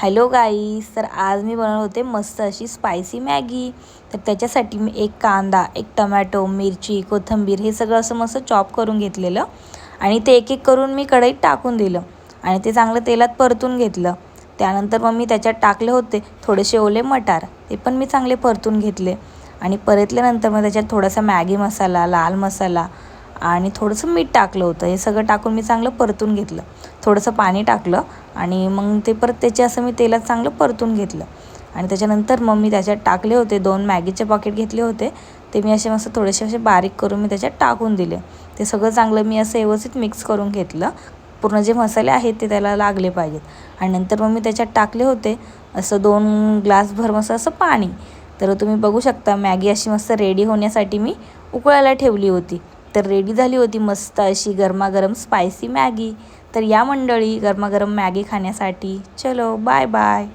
Hello गाईस, तर आज मी बनवत होते मस्त अशी स्पायसी मॅगी। तर त्याच्यासाठी मी एक कांदा, एक टमॅटो, मिरची, कोथिंबीर हे सगळं असं मस्त चॉप करून घेतलेलं आणि ते एक एक करून मी कढईत टाकून दिलं आणि ते चांगलं तेलात परतून घेतलं। त्यानंतर मग मी त्याच्यात टाकले होते थोडेसे ओले मटार, ते पण मी चांगले परतून घेतले आणि परतल्यानंतर मग त्याच्यात थोडासा मॅगी मसाला, लाल मसाला आणि थोडंसं मीठ टाकलं होतं। हे सगळं टाकून मी चांगलं परतून घेतलं, थोडंसं पाणी टाकलं आणि मग ते परत त्याचे असं मी तेलात चांगलं परतून घेतलं आणि त्याच्यानंतर मग मी त्याच्यात टाकले होते 2 मॅगीचे पॉकेट घेतले होते, ते मी असे मस्त थोडेसे असे बारीक करून मी त्याच्यात टाकून दिले। ते सगळं चांगलं मी असं व्यवस्थित मिक्स करून घेतलं, पूर्ण जे मसाले आहेत ते त्याला लागले पाहिजेत आणि नंतर मग मी त्याच्यात टाकले होते असं 2 ग्लासभर मस्त असं पाणी। तर तुम्ही बघू शकता मॅगी अशी मस्त रेडी होण्यासाठी मी उकळायला ठेवली होती। तर रेडी झाली होती मस्त अशी गरमागरम स्पायसी मॅगी। तर या मंडळी गरमागरम मॅगी खाण्यासाठी। चलो बाय बाय।